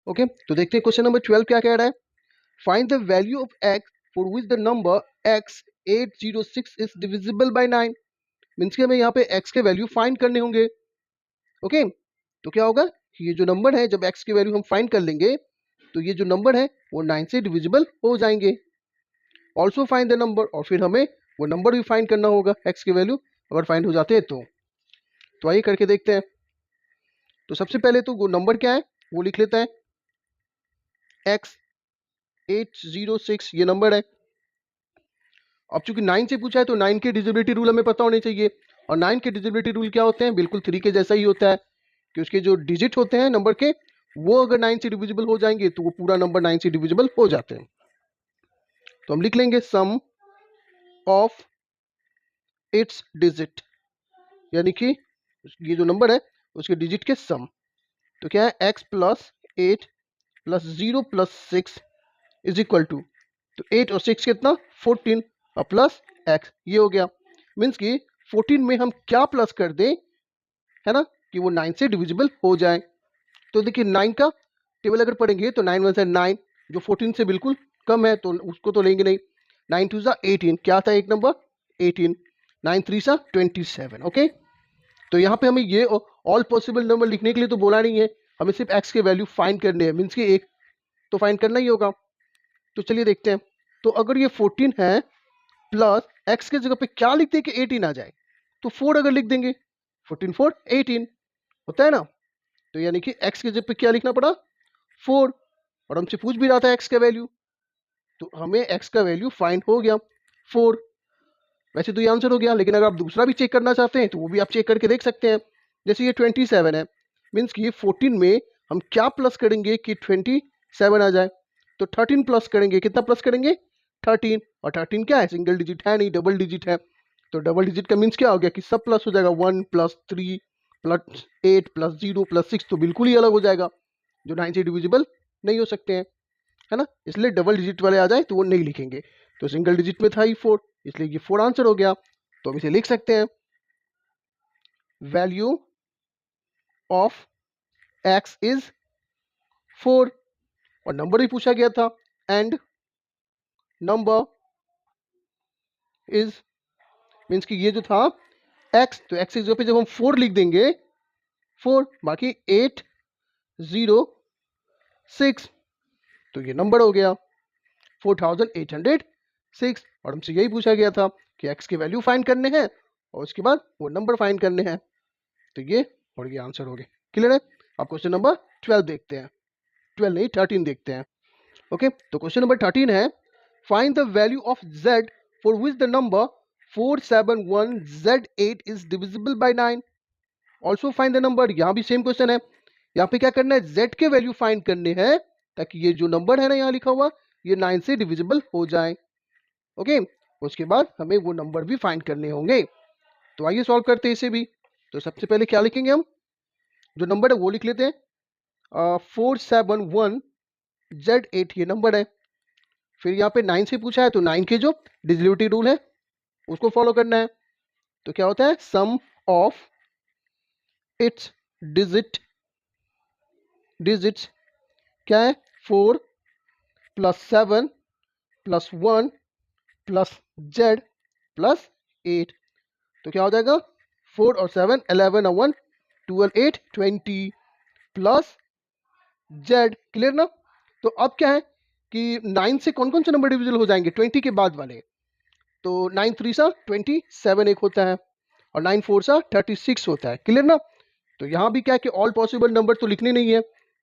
Okay, तो देखते हैं क्वेश्चन नंबर 12 क्या कह रहा है। Find the value of x for which the number x 806 is divisible by 9। Means कि हमें यहाँ पे एक्स के वैल्यू फाइंड करने होंगे। ओके, तो क्या होगा कि ये जो नंबर है, जब एक्स की वैल्यू हम फाइंड कर लेंगे तो ये जो नंबर है वो 9 से डिविजिबल हो जाएंगे। ऑल्सो फाइंड द नंबर, और फिर हमें वो नंबर भी फाइंड करना होगा एक्स की वैल्यू अगर फाइंड हो जाते हैं तो आइए करके देखते हैं। तो सबसे पहले तो वो नंबर क्या है वो लिख लेते हैं। एक्स 806 ये नंबर है। अब चूंकि 9 से पूछा है तो 9 के डिजिबिलिटी रूल हमें पता होने चाहिए। और 9 के डिजिबिलिटी रूल क्या होते हैं, बिल्कुल 3 के जैसा ही होता है कि उसके जो डिजिट होते हैं नंबर के, वो अगर 9 से डिविजिबल हो जाएंगे तो वो पूरा नंबर 9 से डिविजिबल हो जाते हैं। तो हम लिख लेंगे सम ऑफ इट्स डिजिट, यानी कि ये जो नंबर है उसके डिजिट के सम। तो क्या है, x plus 8 plus 0 plus 6 is equal to, तो 8 और 6 कितना 14 और प्लस x, ये हो गया। मीन्स कि 14 में हम क्या प्लस कर दें, है ना, कि वो 9 से डिविजिबल हो जाए। तो देखिए 9 का टेबल अगर पढ़ेंगे तो 9 1 से 9, जो 14 से बिल्कुल कम है तो उसको तो लेंगे नहीं। 9 2 सा 18, क्या था एक नंबर 18, 9 3 सा 27। ओके, तो यहाँ पे हमें ये ऑल पॉसिबल नंबर लिखने के लिए तो बोला नहीं है, हमें सिर्फ x के वैल्यू फाइंड करने हैं। मीन्स कि एक तो फाइंड करना ही होगा। तो चलिए देखते हैं। तो अगर ये 14 है प्लस x के जगह पे क्या लिखते हैं कि 18 आ जाए, तो 4 अगर लिख देंगे, 14 4 18 होता है ना। तो यानी कि x के जगह पे क्या लिखना पड़ा 4, और हमसे पूछ भी रहा था x का वैल्यू, तो हमें x का वैल्यू फाइंड हो गया 4। वैसे तो ये आंसर हो गया, लेकिन अगर आप दूसरा भी चेक करना चाहते हैं तो वो भी आप चेक करके देख सकते हैं। जैसे ये 27 है, मीन्स कि 14 में हम क्या प्लस करेंगे कि 27 आ जाए, तो 13 प्लस करेंगे, कितना प्लस करेंगे 13, और 13 क्या है, सिंगल डिजिट है नहीं, डबल डिजिट है। तो डबल डिजिट का मीन्स क्या हो गया कि सब प्लस हो जाएगा, 1 प्लस 3 प्लस 8 प्लस 0 प्लस 6, तो बिल्कुल ही अलग हो जाएगा, जो 9 से डिविजिबल नहीं हो सकते हैं, है ना। इसलिए डबल डिजिट वाले आ जाए तो वो नहीं लिखेंगे। तो सिंगल डिजिट में था ही 4, इसलिए ये 4 आंसर हो गया। तो हम इसे लिख सकते हैं, वैल्यू ऑफ x इज 4, और नंबर भी पूछा गया था, एंड नंबर इज, मीन्स कि ये जो था x, तो x की जगह पे जब हम 4 लिख देंगे 4, बाकी 8 0 6, तो ये नंबर हो गया 4806। और हमसे यही पूछा गया था कि x की वैल्यू फाइंड करने हैं और उसके बाद वो नंबर फाइंड करने हैं। तो ये और ये आंसर हो गए। क्लियर है। अब क्वेश्चन नंबर 12 देखते हैं, 12 नहीं 13 देखते हैं। ओके, तो क्वेश्चन नंबर 13 है, find the value of z for which the number 471z8 is divisible by 9। Also find the number, यहाँ भी सेम क्वेश्चन है। यहाँ पे क्या करना है, z के वैल्यू फाइंड करने हैं ताकि ये जो नंबर है ना यहाँ लिखा हुआ, ये 9 से डिविजिबल हो जाए। ओके, उसके बाद हमें वो नंबर भी फाइंड करने होंगे। तो आइए सॉल्व करते हैं इसे भी। तो सबसे पहले क्या लिखेंगे, हम जो नंबर है वो लिख लेते हैं। 471z8 ये नंबर है। फिर यहाँ पे 9 से पूछा है तो 9 के जो डिजिबिलिटी रूल है उसको फॉलो करना है। तो क्या होता है, सम ऑफ इट्स डिजिट्स क्या है, 4 plus 7 plus 1 plus z plus 8। तो क्या हो जाएगा, 4 और 7 11 और 1 12 8 20 प्लस z। क्लियर ना। तो अब क्या है कि 9 से कौन कौन से नंबर डिविजिबल हो जाएंगे, 20 के बाद वाले। तो 9 3 सा 27 एक होता है, और 9 4 सा 36 होता है। क्लियर ना। तो यहाँ भी क्या है कि ऑल पॉसिबल नंबर तो लिखने नहीं है,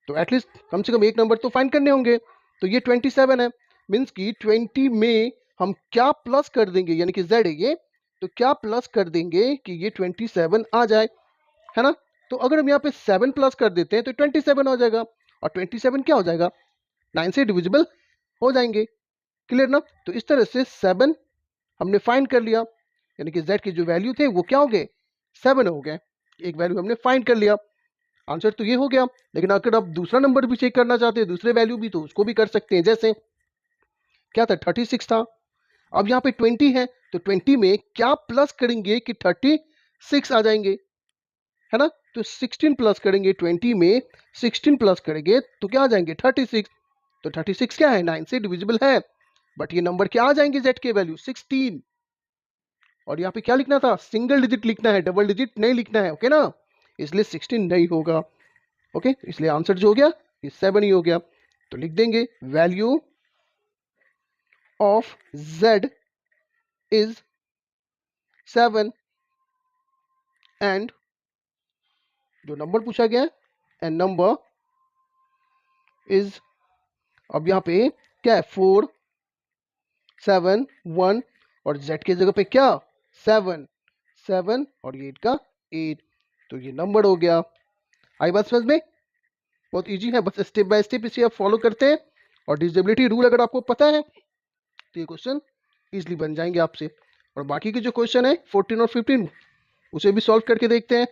तो एटलीस्ट कम से कम एक नंबर तो फाइंड करने होंगे। तो ये 27 है, मीन्स कि 20 में हम क्या प्लस कर देंगे, यानी कि z है ये, तो क्या प्लस कर देंगे कि ये 27 आ जाए, है ना। तो अगर हम यहाँ पे 7 प्लस कर देते हैं तो 27 हो जाएगा, और 27 क्या हो जाएगा 9 से डिविजिबल हो जाएंगे। क्लियर ना। तो इस तरह से 7 हमने फाइंड कर लिया, यानी कि z के जो वैल्यू थे वो क्या हो गए 7 हो गए। एक वैल्यू हमने फाइंड कर लिया, आंसर तो ये हो गया। लेकिन अगर आप दूसरा नंबर भी चेक करना चाहते हैं, दूसरे वैल्यू भी, तो उसको भी कर सकते हैं। जैसे क्या था 36 था, अब यहाँ पे 20 है, तो 20 में क्या प्लस करेंगे कि 36 आ जाएंगे, है ना। तो 16 प्लस करेंगे 20 में, 16 प्लस करेंगे तो क्या आ जाएंगे 36। तो 36 क्या है 9 से डिविजिबल है, बट ये नंबर क्या आ जाएंगे z के वैल्यू 16। और यहाँ पे क्या लिखना था, सिंगल डिजिट लिखना है, डबल डिजिट नहीं लिखना है, ओके ना, इसलिए 16 नहीं होगा। ओके, इसलिए आंसर जो हो गया ये 7 ही हो गया। तो लिख देंगे value of z is 7 and जो नंबर पूछा गया एंड नंबर इज, अब यहाँ पे क्या है 4 7 1 और z के जगह पे क्या 7 7 और ये 8 का 8, तो ये नंबर हो गया। आई बात समझ में, बहुत इजी है, बस स्टेप बाय स्टेप इसे आप फॉलो करते हैं और डिविजिबिलिटी रूल अगर आपको पता है तो ये क्वेश्चन इजीली बन जाएंगे आपसे। और बाकी के जो क्वेश्चन है 14 और 15 उसे भी सॉल्व करके देखते हैं।